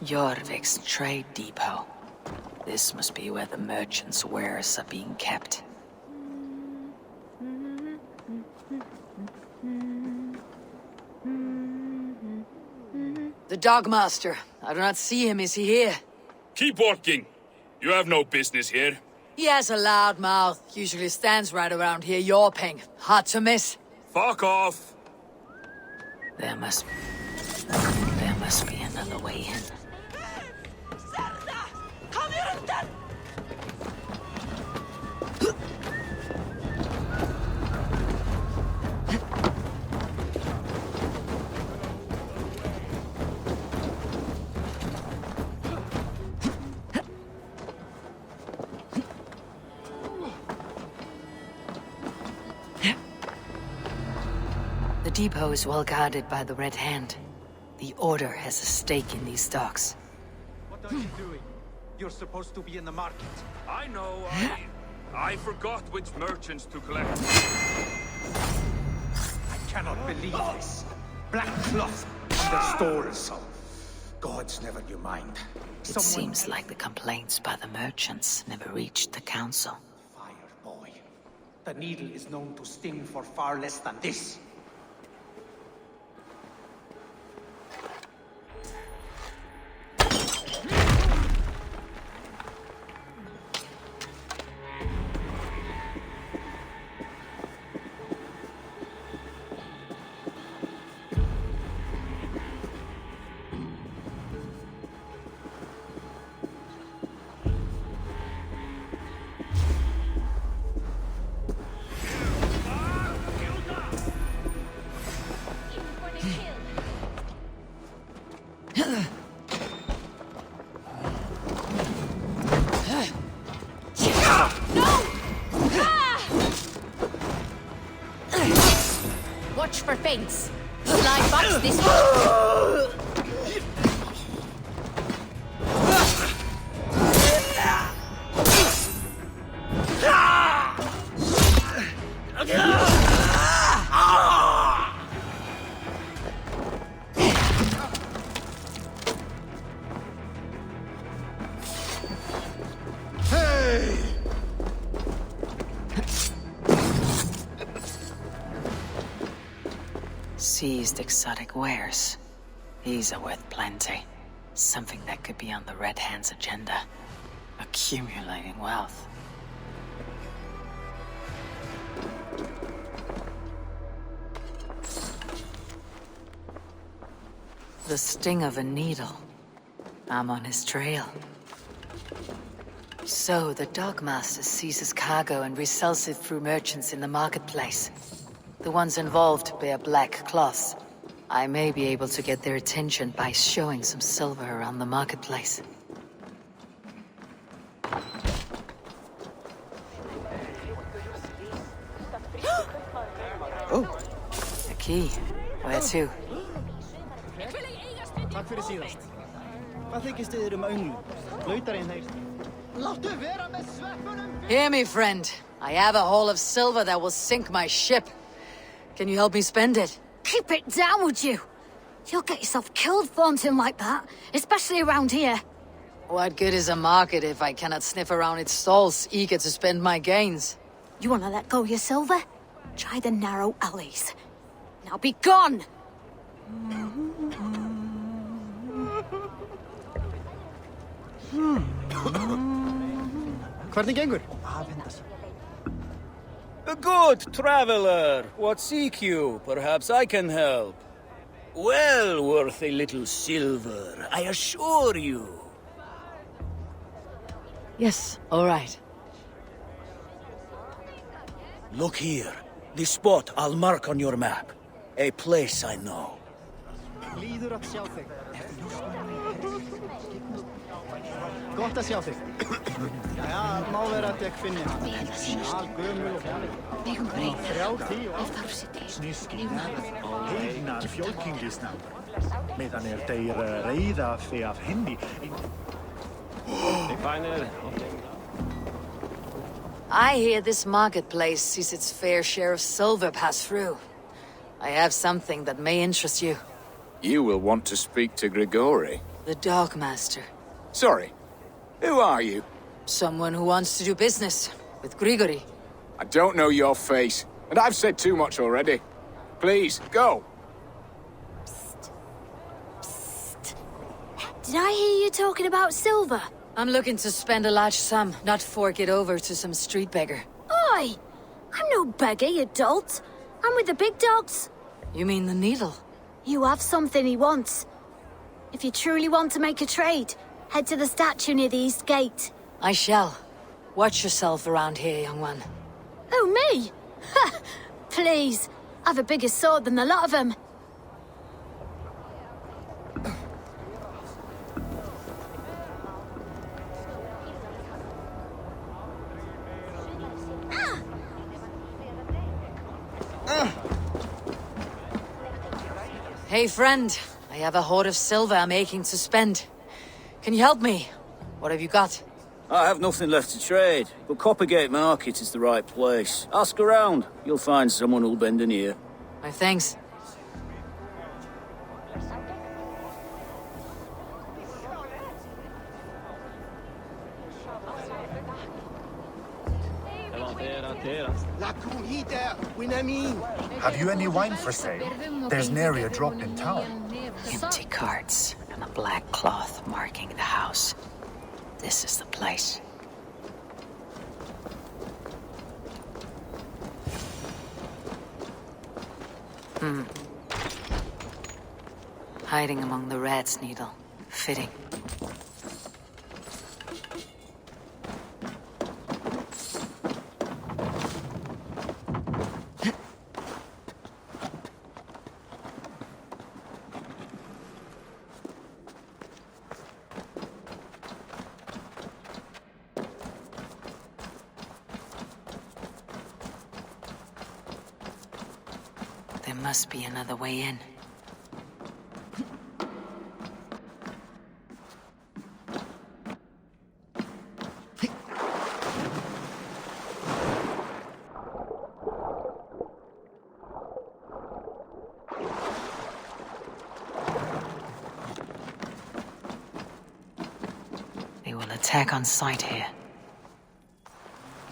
Jorvik's trade depot. This must be where the merchants' wares are being kept. The Dogmaster. I do not see him. Is he here? Keep walking. You have no business here. He has a loud mouth. Usually stands right around here yawping. Hard to miss. Fuck off. There must be another way in. The depot is well guarded by the Red Hand. The Order has a stake in these docks. What are you doing? You're supposed to be in the market. I know, I forgot which merchants to collect. I cannot believe this. Black cloth on their stores. Gods never knew mind. It seems like the complaints by the merchants never reached the council. Fire, boy. The needle is known to sting for far less than this. Watch for feints. Slide box this way. Seized exotic wares. These are worth plenty. Something that could be on the Red Hand's agenda. Accumulating wealth. The sting of a needle. I'm on his trail. So, the Dogmaster seizes cargo and resells it through merchants in the marketplace. The ones involved bear black cloths. I may be able to get their attention by showing some silver around the marketplace. Oh! A key. Where to? Takk fyrir síðast. Hvað þykist þið önglu? Lautarinn þeir. Láttu vera með sveppunum! Hear me, friend. I have a haul of silver that will sink my ship. Can you help me spend it? Keep it down, would you? You'll get yourself killed flaunting like that, especially around here. What good is a market if I cannot sniff around its stalls, eager to spend my gains? You want to let go of your silver? Try the narrow alleys. Now be gone! Hvernig gengur? A good traveler. What seek you? Perhaps I can help. Well worth a little silver, I assure you. Yes, all right. Look here. The spot I'll mark on your map. A place I know. Líður að sjá þig. Gott að sjá þig. Já, má vera að ég finni hann. Algömul og Megum breyta. 30 og Ef þarf sér til. Heinar fjölkingisnám, meðan þeir reiða þig af henni. I hear this marketplace sees its fair share of silver pass through. I have something that may interest you. You will want to speak to Grigori. The Dogmaster. Sorry. Who are you? Someone who wants to do business with Grigori. I don't know your face, and I've said too much already. Please, go. Did I hear you talking about silver? I'm looking to spend a large sum, not fork it over to some street beggar. Oi! I'm no beggar, you dolt. I'm with the big dogs. You mean the needle? You have something he wants. If you truly want to make a trade, head to the statue near the East Gate. I shall. Watch yourself around here, young one. Oh, me? Ha! Please. I've a bigger sword than the lot of them. Hey, friend. I have a hoard of silver I'm aching to spend. Can you help me? What have you got? I have nothing left to trade, but Coppergate Market is the right place. Ask around. You'll find someone who'll bend an ear. My thanks. Have you any wine for sale? There's nary a drop in town. Empty carts and a black cloth marking the house. This is the place. Hiding among the rat's needle. Fitting. There must be another way in. They will attack on sight here.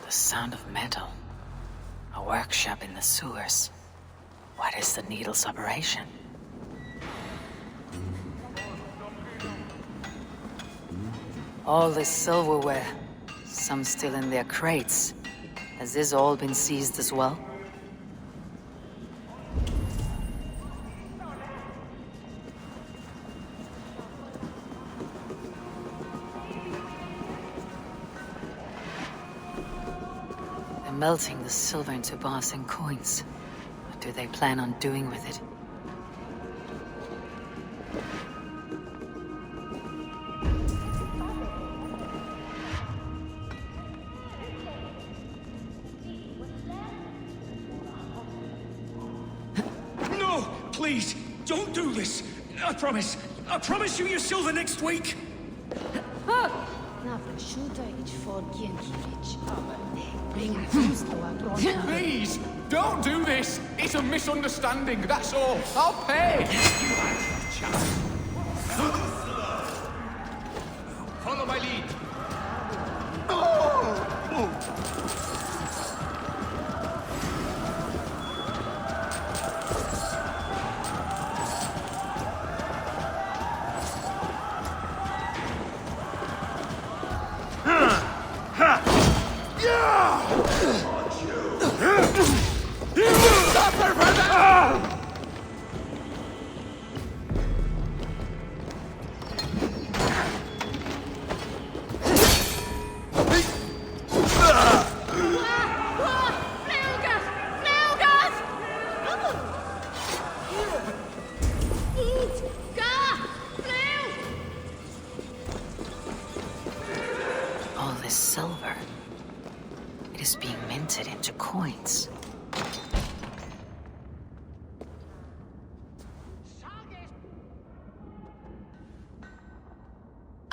The sound of metal. A workshop in the sewers. What is the needle's operation? All this silverware. Some still in their crates. Has this all been seized as well? They're melting the silver into bars and coins. What do they plan on doing with it? No! Please! Don't do this! I promise! I promise you your silver next week! Please! Don't do this! It's a misunderstanding, that's all! I'll pay! Follow my lead! All this silver. It is being minted into coins.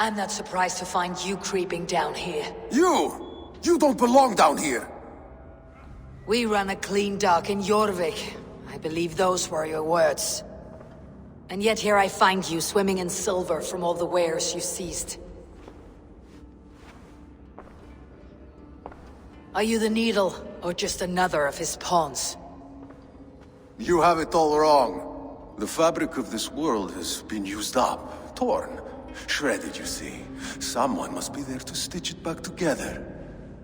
I'm not surprised to find you creeping down here. You! You don't belong down here! We run a clean dock in Jorvik. I believe those were your words. And yet here I find you, swimming in silver from all the wares you seized. Are you the Needle, or just another of his pawns? You have it all wrong. The fabric of this world has been used up, torn, shredded, you see. Someone must be there to stitch it back together.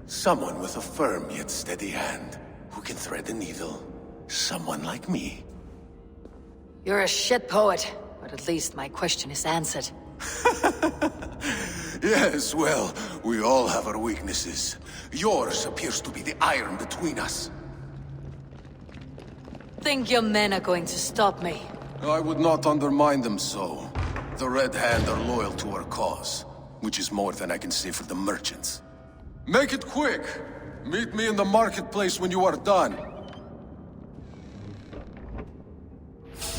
Someone with a firm yet steady hand, who can thread a needle. Someone like me. You're a shit poet, but at least my question is answered. Yes, well, we all have our weaknesses. Yours appears to be the iron between us. Think your men are going to stop me? I would not undermine them so. The Red Hand are loyal to our cause, which is more than I can say for the merchants. Make it quick! Meet me in the marketplace when you are done.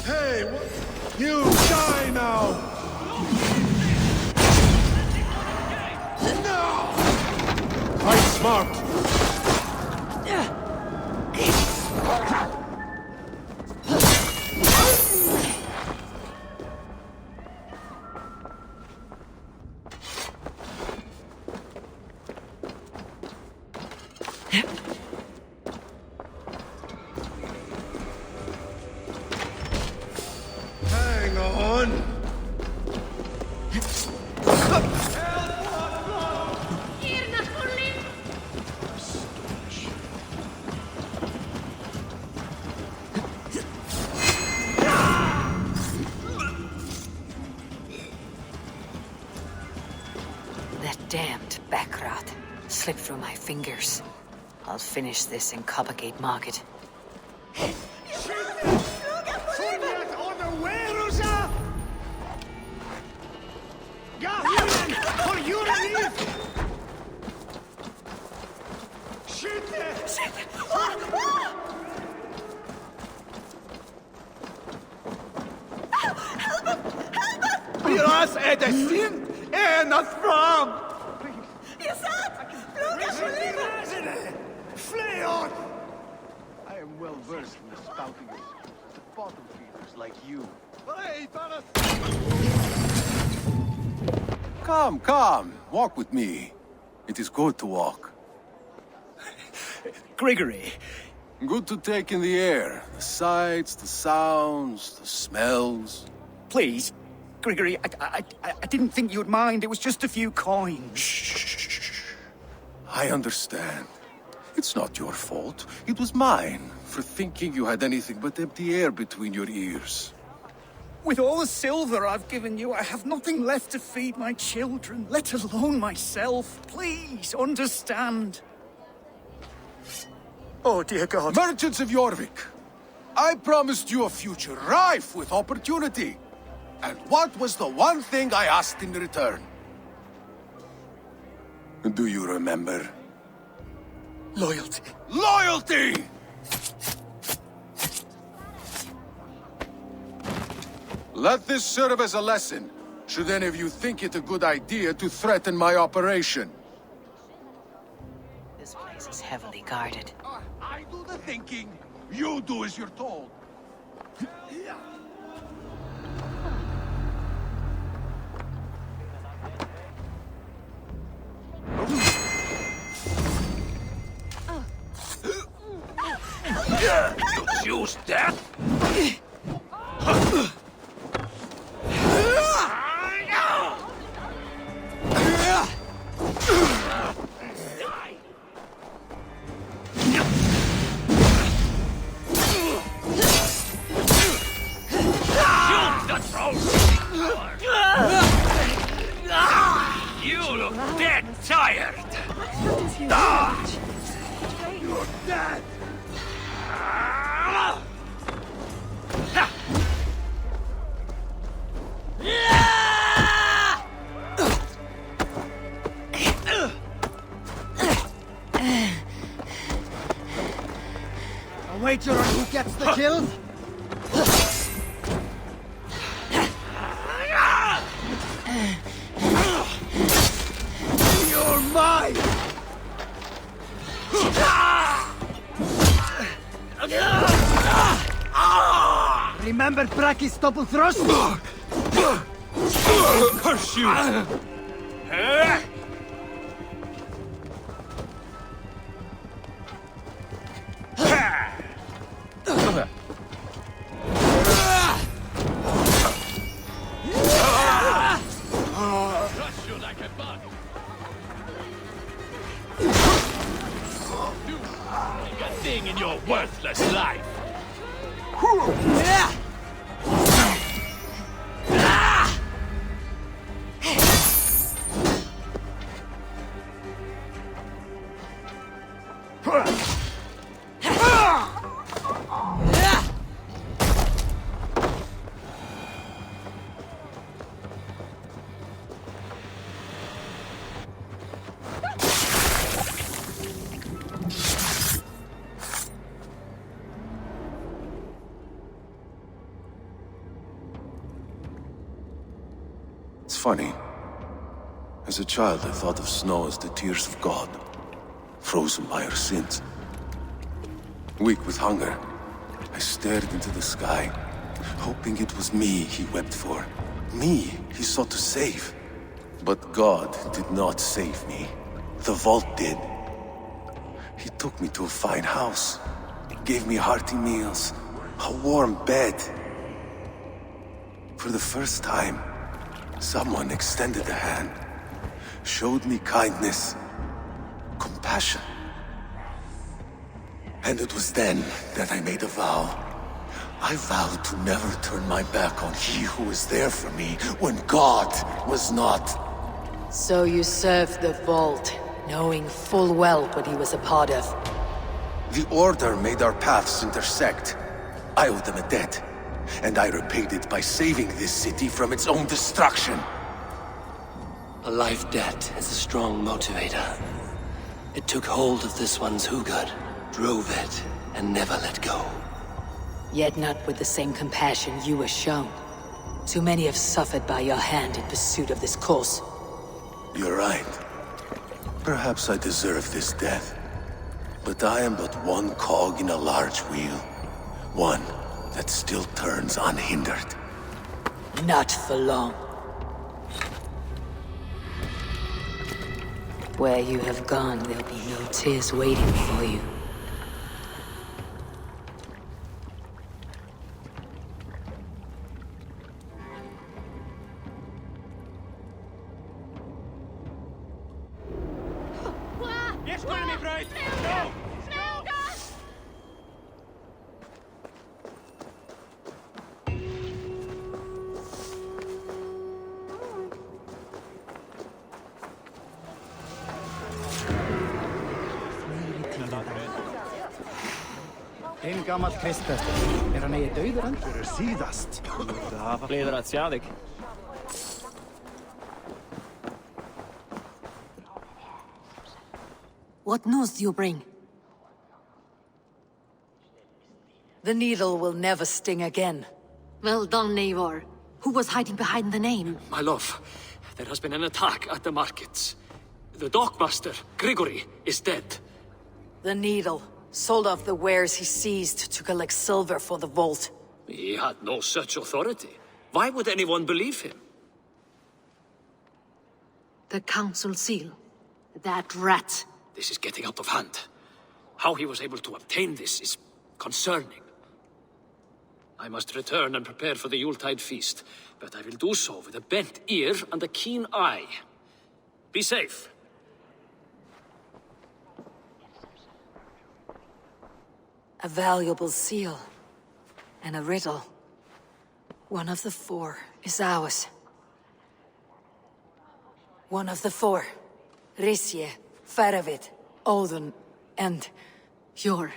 Hey, you die now! No! Fight smart! Hang on! That damned backrot slipped through my fingers. I'll finish this in Coppergate Market. Piras är det synd ända fram! Fleon! I am well versed in the spouting of bottom feeders like you. Come, come, walk with me. It is good to walk. Gregory, Good to take in the air. The sights, the sounds, the smells. please. Gregory, I didn't think you'd mind. It was just a few coins. Shh. I understand. It's not your fault. It was mine, for thinking you had anything but empty air between your ears. With all the silver I've given you, I have nothing left to feed my children, let alone myself. Please, understand. Oh, dear God. Merchants of Jorvik, I promised you a future rife with opportunity. And what was the one thing I asked in return? Do you remember? Loyalty. Loyalty! Let this serve as a lesson, should any of you think it a good idea to threaten my operation. This place is heavily guarded. I do the thinking, you do as you're told. Choose death? You look dead tired. You're dead. A wager on who gets the kill? You're mine! Remember Braki's double thrust? Curse you! Crush you like a bug. Do make a thing in your worthless life. It's funny. As a child, I thought of snow as the tears of God, frozen by our sins. Weak with hunger, I stared into the sky, hoping it was me he wept for. Me he sought to save. But God did not save me. The vault did. He took me to a fine house, gave me hearty meals, a warm bed. For the first time, someone extended a hand, showed me kindness, compassion. And it was then that I made a vow. I vowed to never turn my back on he who was there for me when God was not. So you served the Vault, knowing full well what he was a part of. The Order made our paths intersect. I owed them a debt, and I repaid it by saving this city from its own destruction. A life debt is a strong motivator. It took hold of this one's Hugad, drove it, and never let go. Yet not with the same compassion you were shown. Too many have suffered by your hand in pursuit of this cause. You're right. Perhaps I deserve this death. But I am but one cog in a large wheel. One that still turns unhindered. Not for long. Where you have gone, there'll be no tears waiting for you. Ein gamall kristprestur. Hann eigi dauður enn? Fyrir síðast. Þú hafa fleður að sjá þig. What news do you bring? The needle will never sting again. Well done, Eivor. Who was hiding behind the name? My love, there has been an attack at the markets. The dockmaster, Grigory, is dead. The needle sold off the wares he seized to collect silver for the vault. He had no such authority. Why would anyone believe him? The council seal. That rat. This is getting out of hand. How he was able to obtain this is concerning. I must return and prepare for the Yuletide feast, but I will do so with a bent ear and a keen eye. Be safe. A valuable seal. And a riddle. One of the four is ours. One of the four. Risje, Faravid, Odin, and... You're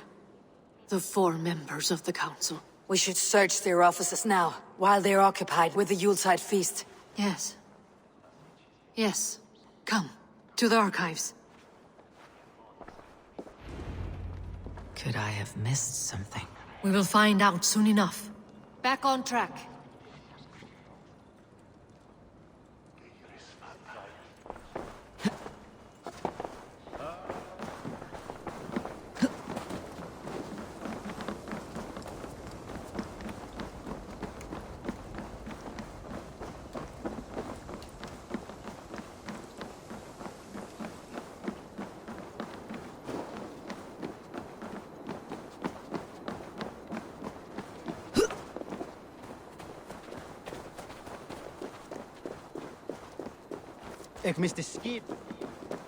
the four members of the council. We should search their offices now, while they're occupied with the Yuletide feast. Yes. Yes. Come, to the archives. Could I have missed something? We will find out soon enough. Back on track.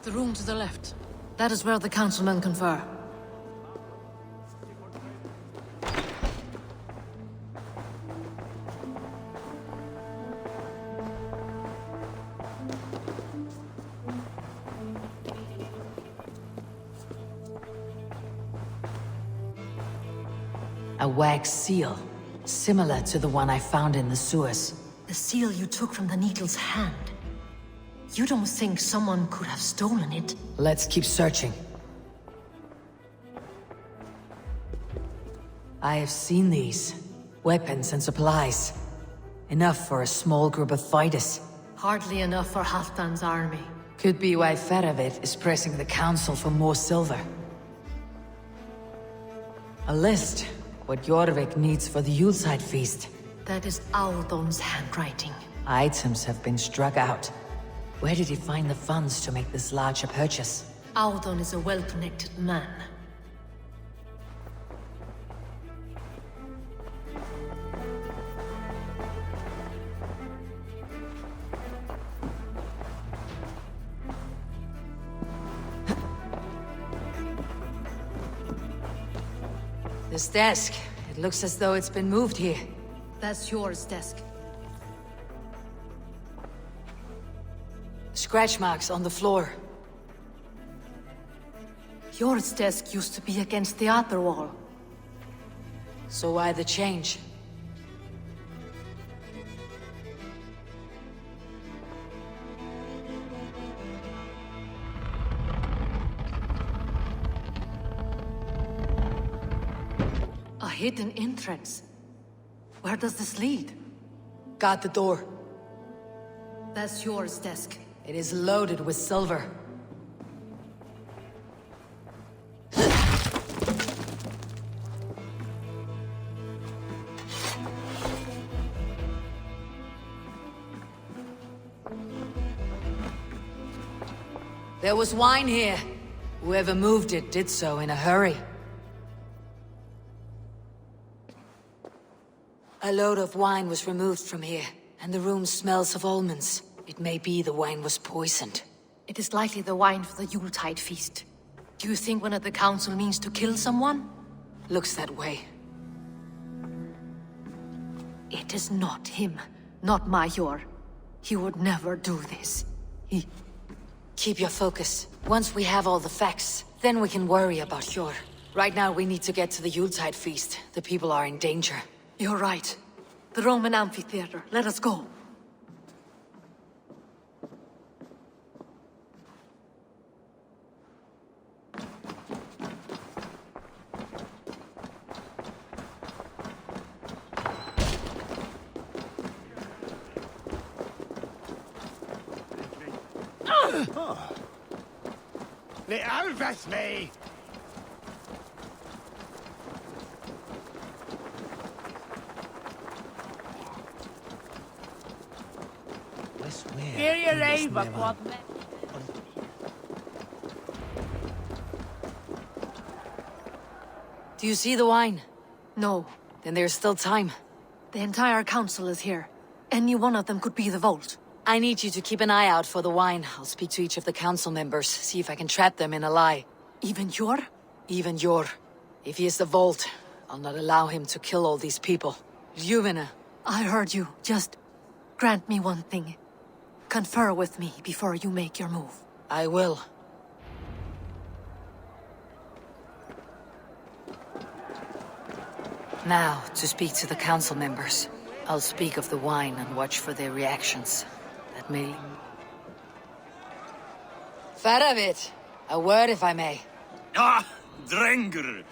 The room to the left. That is where the councilmen confer. A wax seal, similar to the one I found in the sewers. The seal you took from the needle's hand. You don't think someone could have stolen it? Let's keep searching. I have seen these. Weapons and supplies. Enough for a small group of fighters. Hardly enough for Halfdan's army. Could be why Feravid is pressing the council for more silver. A list. What Jorvik needs for the Yuletide feast. That is Aldon's handwriting. Items have been struck out. Where did he find the funds to make this larger purchase? Aldon is a well-connected man. This desk. It looks as though it's been moved here. That's yours, desk. Scratch marks on the floor. Yours desk used to be against the other wall. So why the change? A hidden entrance. Where does this lead? Guard the door. That's yours, desk. It is loaded with silver. There was wine here. Whoever moved it did so in a hurry. A load of wine was removed from here, and the room smells of almonds. It may be the wine was poisoned. It is likely the wine for the Yuletide feast. Do you think one of the council means to kill someone? Looks that way. It is not him, not Major. He would never do this. Keep your focus. Once we have all the facts, then we can worry about Hjor. Right now we need to get to the Yuletide feast. The people are in danger. You're right. The Roman amphitheater. Let us go. The Alves me! Here you Eivor, Quadman. Do you see the wine? No. Then there's still time. The entire council is here. Any one of them could be the vault. I need you to keep an eye out for the wine. I'll speak to each of the council members, see if I can trap them in a lie. Even Hjor? Even Hjor. If he is the vault, I'll not allow him to kill all these people. Juvena. I heard you. Just grant me one thing. Confer with me before you make your move. I will. Now, to speak to the council members. I'll speak of the wine and watch for their reactions. That may... Faravid, a word if I may. Ah, Drengr.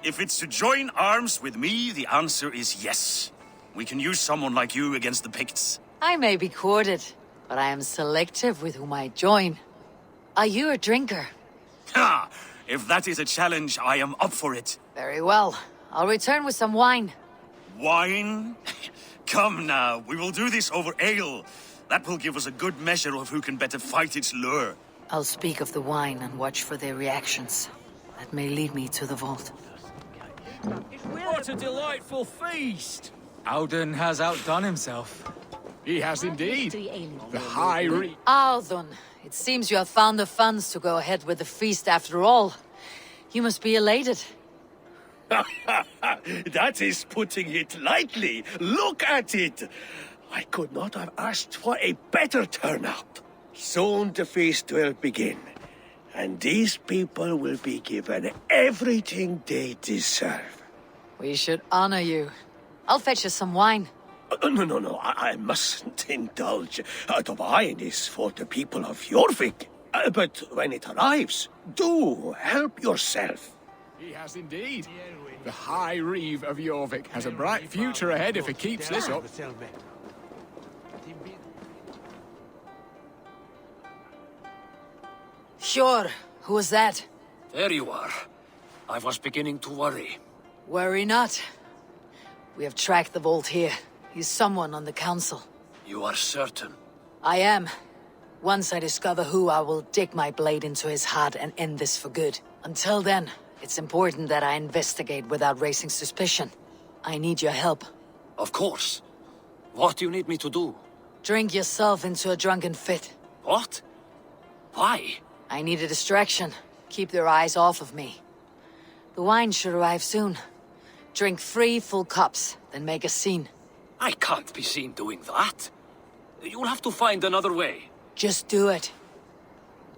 If it's to join arms with me, the answer is yes. We can use someone like you against the Picts. I may be courted, but I am selective with whom I join. Are you a drinker? Ha! If that is a challenge, I am up for it. Very well. I'll return with some wine. Wine? Come now, we will do this over ale. That will give us a good measure of who can better fight its lure. I'll speak of the wine and watch for their reactions. That may lead me to the vault. What a delightful feast! Alden has outdone himself. He has indeed. The High Reeve. Audun, it seems you have found the funds to go ahead with the feast after all. You must be elated. That is putting it lightly. Look at it. I could not have asked for a better turnout. Soon the feast will begin, and these people will be given everything they deserve. We should honor you. I'll fetch you some wine. No, I mustn't indulge. The wine is for the people of Jorvik. But when it arrives, do help yourself. He has indeed. The High Reeve of Jorvik has a bright future ahead if he keeps this up. Sure. Who was that? There you are. I was beginning to worry. Worry not. We have tracked the vault here. He's someone on the council. You are certain? I am. Once I discover who, I will dig my blade into his heart and end this for good. Until then, it's important that I investigate without raising suspicion. I need your help. Of course. What do you need me to do? Drink yourself into a drunken fit. What? Why? I need a distraction. Keep their eyes off of me. The wine should arrive soon. Drink 3 full cups, then make a scene. I can't be seen doing that. You'll have to find another way. Just do it.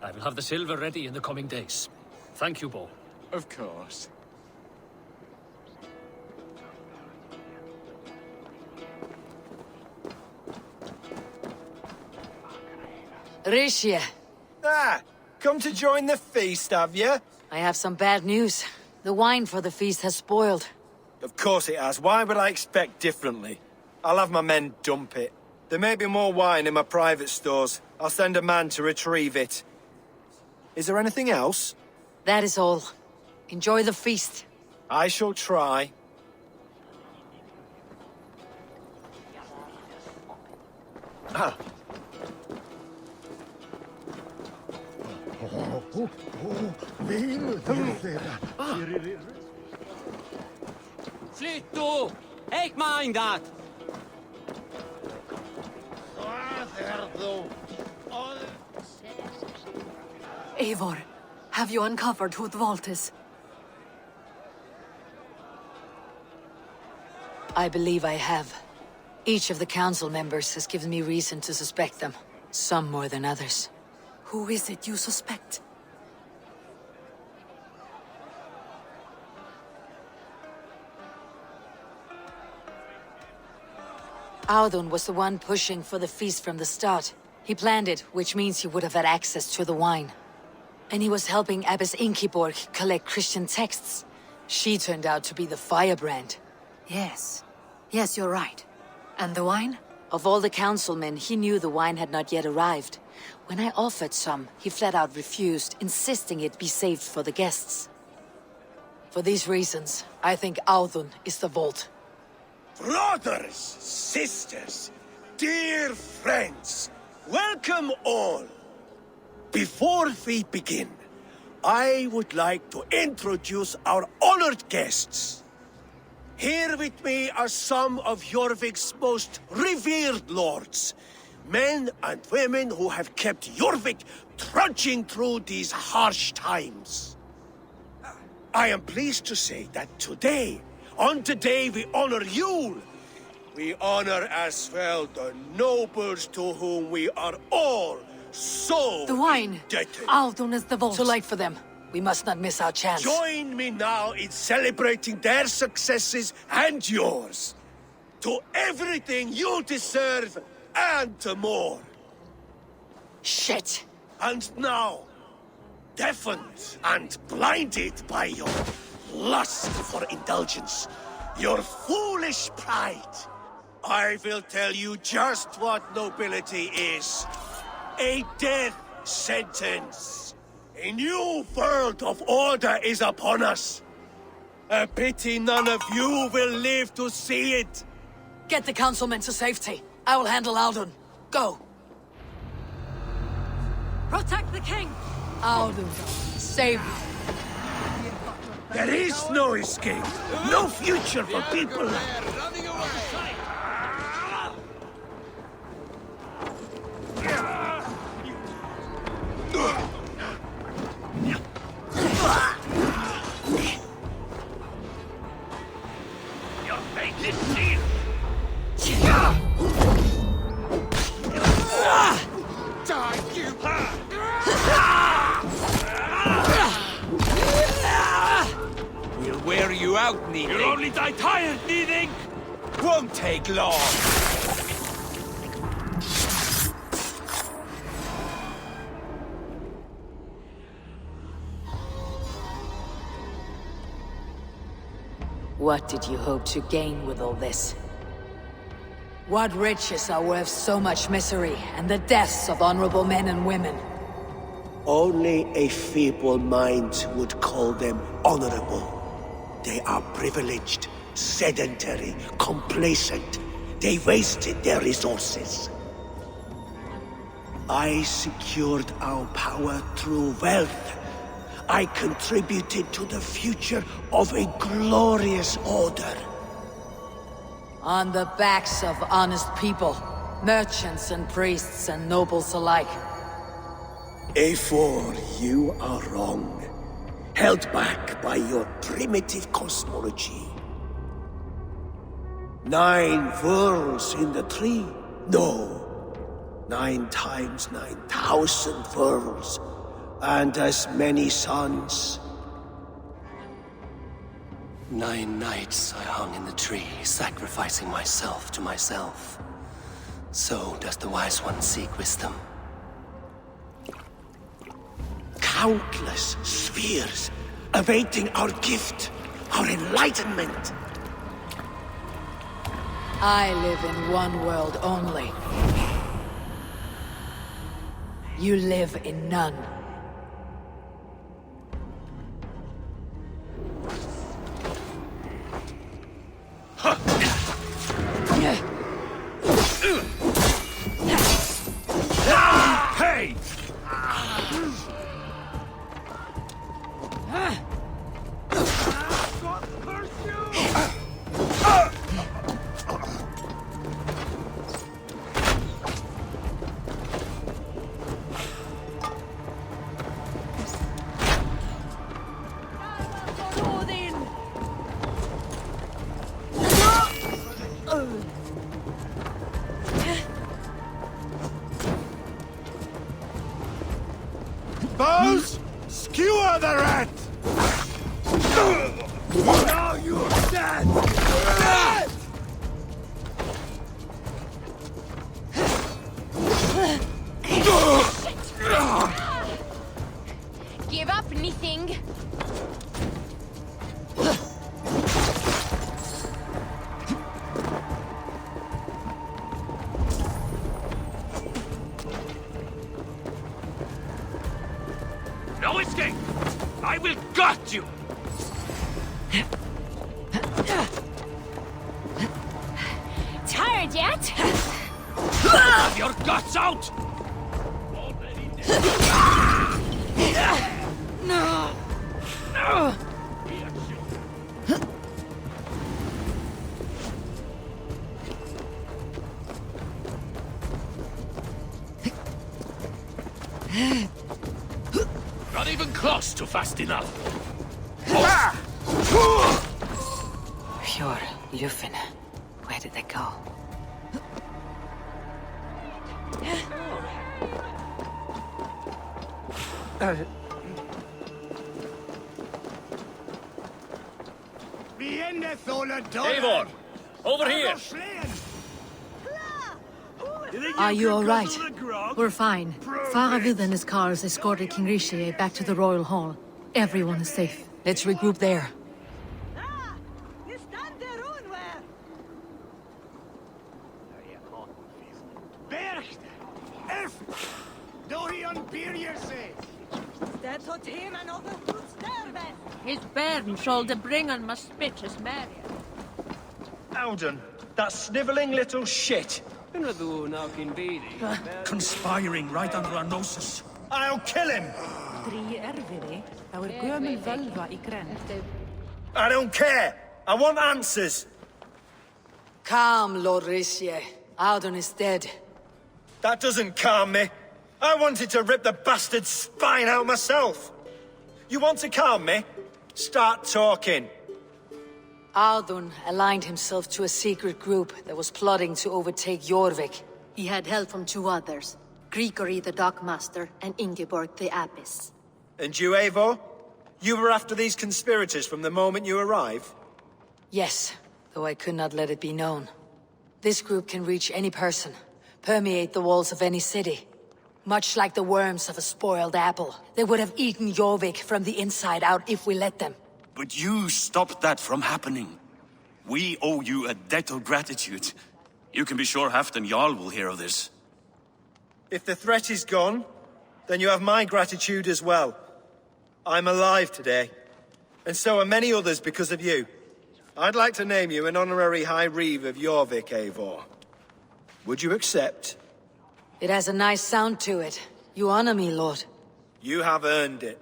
I will have the silver ready in the coming days. Thank you, Bo. Of course. Rishia. Ah, come to join the feast, have you? I have some bad news. The wine for the feast has spoiled. Of course it has. Why would I expect differently? I'll have my men dump it. There may be more wine in my private stores. I'll send a man to retrieve it. Is there anything else? That is all. Enjoy the feast. I shall try. Ah. Flytto! Ik mind dat! Eivor, have you uncovered who the vault is? I believe I have. Each of the council members has given me reason to suspect them. Some more than others. Who is it you suspect? Audun was the one pushing for the feast from the start. He planned it, which means he would have had access to the wine. And he was helping Abbess Ingeborg collect Christian texts. She turned out to be the firebrand. Yes. Yes, you're right. And the wine? Of all the councilmen, he knew the wine had not yet arrived. When I offered some, he flat out refused, insisting it be saved for the guests. For these reasons, I think Audun is the vault. Brothers, sisters, dear friends, welcome all. Before we begin, I would like to introduce our honored guests. Here with me are some of Jorvik's most revered lords, men and women who have kept Jorvik trudging through these harsh times. I am pleased to say that today, on the day we honor Yule, we honor as well the nobles to whom we are all so the wine! indebted. Audun is the vault. Too late for them. We must not miss our chance. Join me now in celebrating their successes and yours. To everything you deserve and more. Shit! And now, deafened and blinded by your lust for indulgence, your foolish pride, I will tell you just what nobility is. A death sentence. A new world of order is upon us. A pity none of you will live to see it. Get the councilmen to safety. I will handle Audun. Go! Protect the king! Audun, save me. There is no escape. No future for people. I tired, needing? Won't take long. What did you hope to gain with all this? What riches are worth so much misery and the deaths of honorable men and women? Only a feeble mind would call them honorable. They are privileged, sedentary, complacent. They wasted their resources. I secured our power through wealth. I contributed to the future of a glorious order. On the backs of honest people, merchants and priests and nobles alike. Eivor, you are wrong. Held back by your primitive cosmology. 9 worlds in the tree? No. 9 times 9,000 worlds. And as many suns. 9 nights I hung in the tree, sacrificing myself to myself. So does the Wise One seek wisdom. Countless spheres awaiting our gift, our enlightenment. I live in one world only. You live in none. Hey! Bows, skewer the rat! Now you're dead! Dead! Give up anything. No escape! I will gut you! Tired yet? Have your guts out! No! No! Not even close to fast enough. Pure Lufin. Where did they go? Eivor, over here! Are you all right? We're fine. Faravid and his cars escorted King Rishi back to the Royal Hall. Everyone is safe. Let's regroup there. His bairn shoulder bring on must spitch as Marion. Alden, that snivelling little shit. Conspiring right under our noses. I'll kill him! I don't care! I want answers! Calm, Lord Rishi. Audun is dead. That doesn't calm me. I wanted to rip the bastard's spine out myself. You want to calm me? Start talking. Audun aligned himself to a secret group that was plotting to overtake Jorvik. He had help from 2 others. Grigory the Dockmaster and Ingeborg the Abbess. And you, Eivor? You were after these conspirators from the moment you arrived? Yes, though I could not let it be known. This group can reach any person, permeate the walls of any city. Much like the worms of a spoiled apple, they would have eaten Jorvik from the inside out if we let them. But you stopped that from happening. We owe you a debt of gratitude. You can be sure Halfdan Jarl will hear of this. If the threat is gone, then you have my gratitude as well. I'm alive today, and so are many others because of you. I'd like to name you an honorary High Reeve of Jorvik, Eivor. Would you accept? It has a nice sound to it. You honor me, Lord. You have earned it.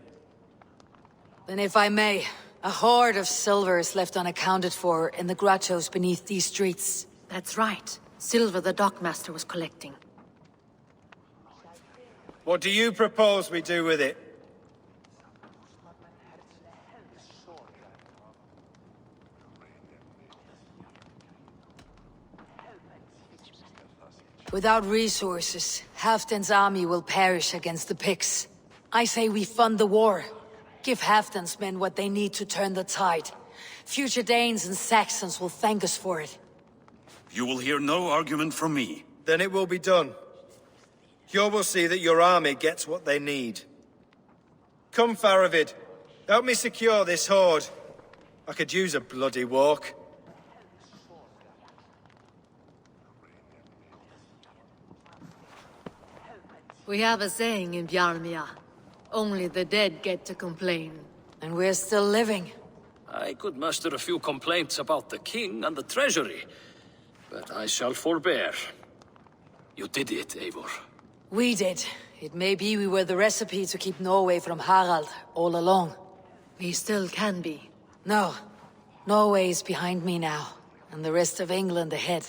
Then if I may, a hoard of silver is left unaccounted for in the grottos beneath these streets. That's right. Silver the dockmaster was collecting. What do you propose we do with it? Without resources, Halfdan's army will perish against the Picts. I say we fund the war. Give Halfdan's men what they need to turn the tide. Future Danes and Saxons will thank us for it. You will hear no argument from me. Then it will be done. You will see that your army gets what they need. Come, Faravid. Help me secure this hoard. I could use a bloody walk. We have a saying in Bjarmia. Only the dead get to complain. And we're still living. I could muster a few complaints about the king and the treasury, but I shall forbear. You did it, Eivor. We did. It may be we were the recipe to keep Norway from Harald all along. We still can be. No. Norway is behind me now, and the rest of England ahead.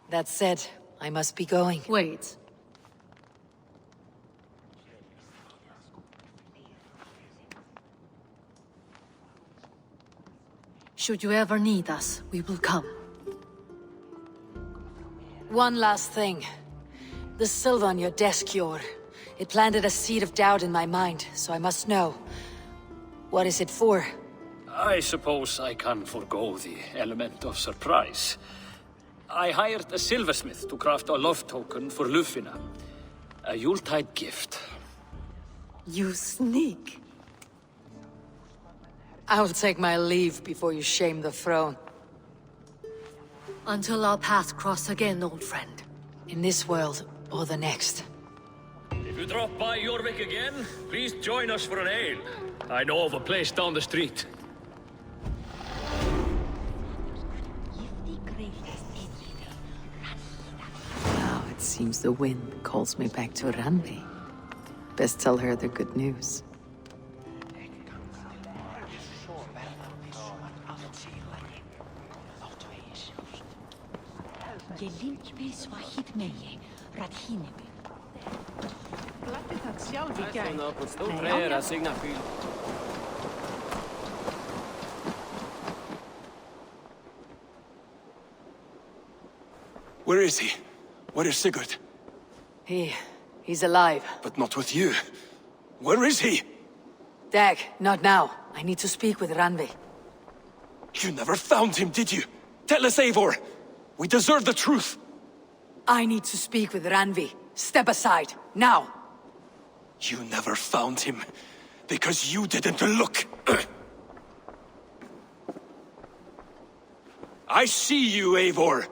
That said, I must be going. Wait. Should you ever need us, we will come. One last thing. The silver on your desk, Jor. It planted a seed of doubt in my mind, so I must know. What is it for? I suppose I can forgo the element of surprise. I hired a silversmith to craft a love token for Lufina. A Yuletide gift. You sneak. I'll take my leave before you shame the throne. Until our paths cross again, old friend. In this world, or the next. If you drop by Jorvik again, please join us for an ale. I know of a place down the street. Now it seems the wind calls me back to Randvi. Best tell her the good news. Where is he? Where is Sigurd? He's alive. But not with you. Where is he? Dag, not now. I need to speak with Randvi. You never found him, did you? Tell us, Eivor! We deserve the truth! I need to speak with Randvi. Step aside, now! You never found him, because you didn't look! I see you, Eivor!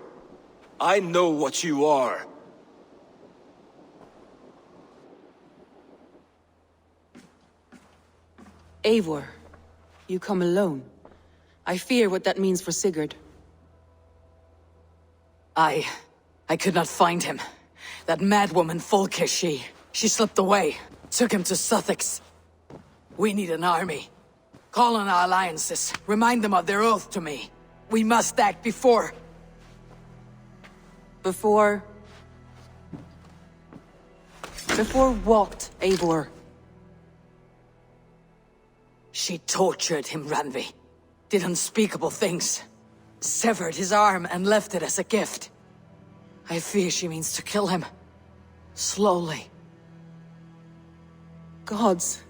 I know what you are. Eivor, you come alone. I fear what that means for Sigurd. I could not find him. That madwoman Folke, she slipped away. Took him to Sussex. We need an army. Call on our alliances. Remind them of their oath to me. We must act before... Before what, Eivor? She tortured him, Randvi. Did unspeakable things. Severed his arm and left it as a gift. I fear she means to kill him. Slowly. Gods.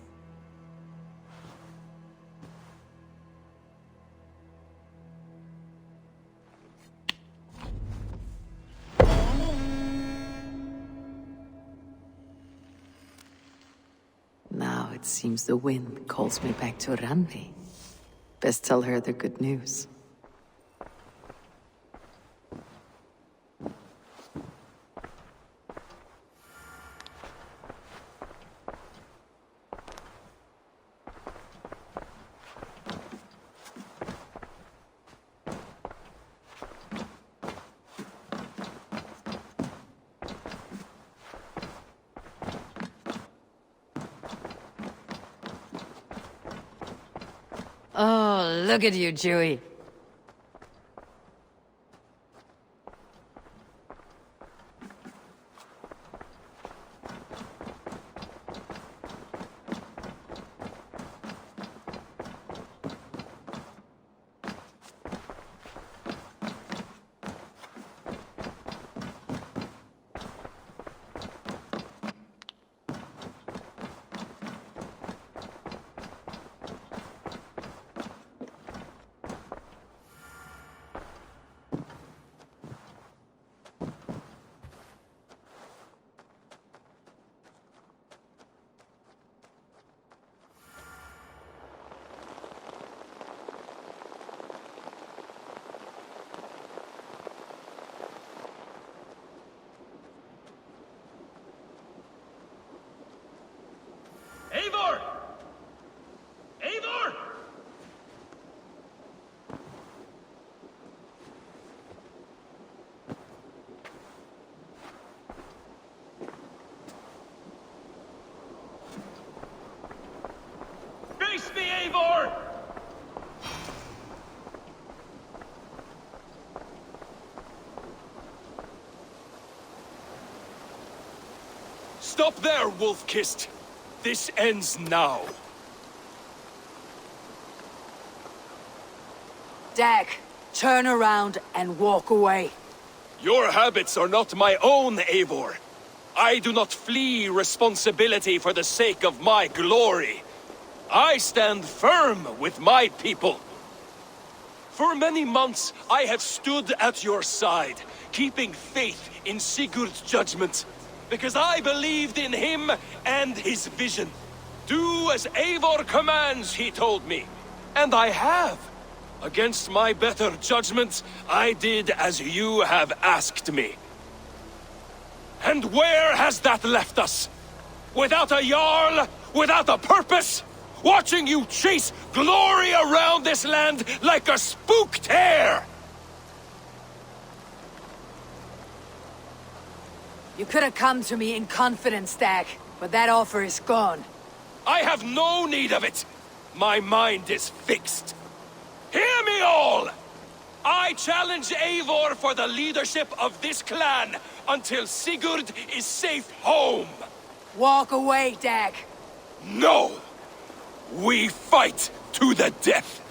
it seems the wind calls me back to Randvi. Best tell her the good news. Oh, look at you, Dewey. Eivor! Eivor! Face me, Eivor! Stop there, wolf-kissed! This ends now. Dag, turn around and walk away. Your habits are not my own, Eivor. I do not flee responsibility for the sake of my glory. I stand firm with my people. For many months, I have stood at your side, keeping faith in Sigurd's judgment. Because I believed in him and his vision. Do as Eivor commands, he told me. And I have. Against my better judgment, I did as you have asked me. And where has that left us? Without a Jarl? Without a purpose? Watching you chase glory around this land like a spooked hare! You could have come to me in confidence, Dag, but that offer is gone. I have no need of it! My mind is fixed. Hear me all! I challenge Eivor for the leadership of this clan until Sigurd is safe home! Walk away, Dag. No! We fight to the death!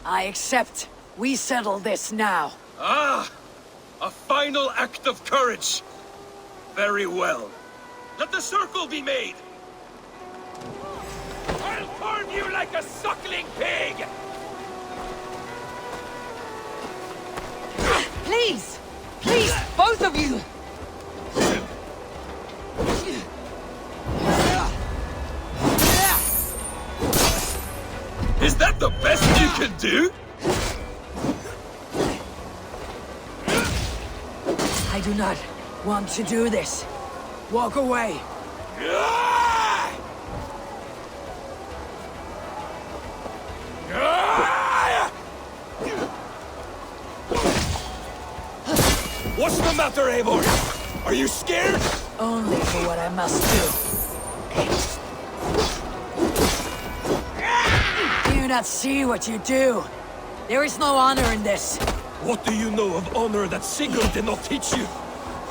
I accept. We settle this now. Ah! A final act of courage! Very well. Let the circle be made! I'll farm you like a suckling pig! Please! Please, both of you! Is that the best you can do? I do not want to do this. Walk away. What's the matter, Eivor? Are you scared? Only for what I must do. Do you not see what you do? There is no honor in this. What do you know of honor that Sigurd did not teach you?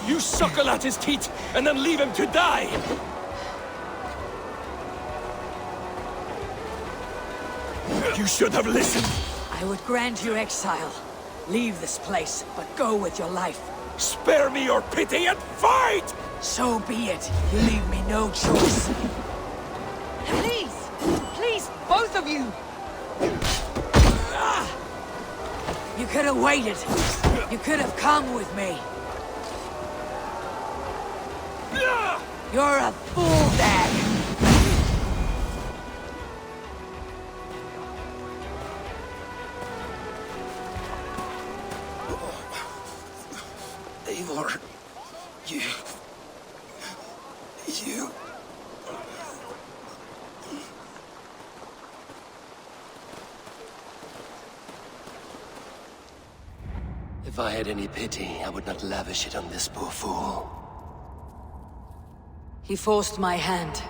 You suckle at his teeth and then leave him to die! You should have listened! I would grant you exile. Leave this place, but go with your life. Spare me your pity and fight! So be it. You leave me no choice. Please! Please, both of you! You could have waited. You could have come with me. You're a fool, Dag! Eivor, you... If I had any pity, I would not lavish it on this poor fool. He forced my hand.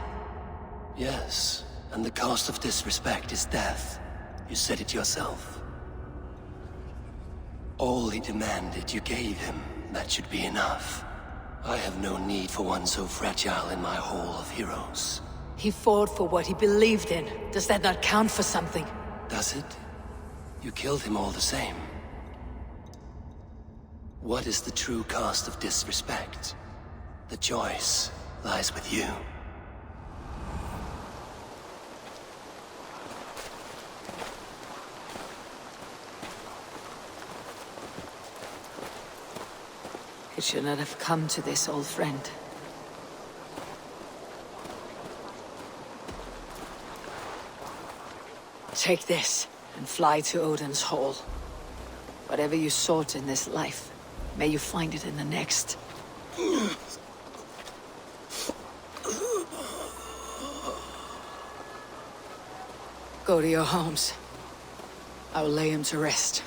Yes, and the cost of disrespect is death. You said it yourself. All he demanded, you gave him. That should be enough. I have no need for one so fragile in my hall of heroes. He fought for what he believed in. Does that not count for something? Does it? You killed him all the same. What is the true cost of disrespect? The choice lies with you. It should not have come to this, old friend. Take this, and fly to Odin's Hall. Whatever you sought in this life, may you find it in the next. Go to your homes. I will lay him to rest.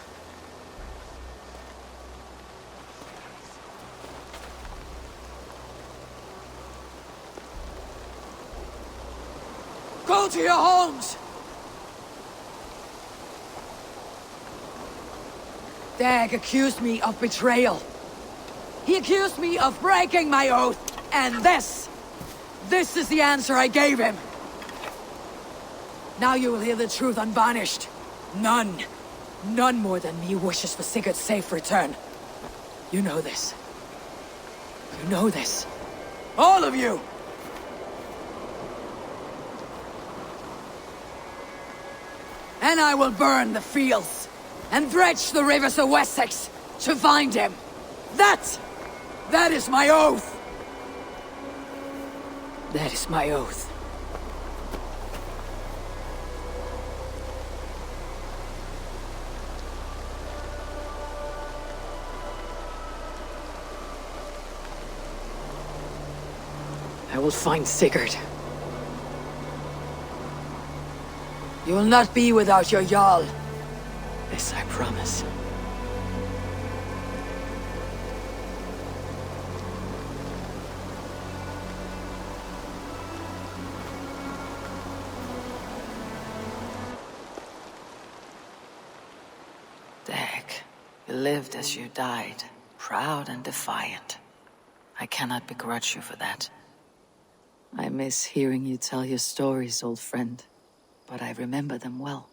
Go to your homes! Dag accused me of betrayal. He accused me of breaking my oath, and this is the answer I gave him. Now you will hear the truth unvarnished. None more than me wishes for Sigurd's safe return. You know this. You know this. All of you! And I will burn the fields, and dredge the rivers of Wessex to find him. That is my oath! That is my oath. I will find Sigurd. You will not be without your Jarl. This I promise. Dag, you lived as you died, proud and defiant. I cannot begrudge you for that. I miss hearing you tell your stories, old friend, but I remember them well.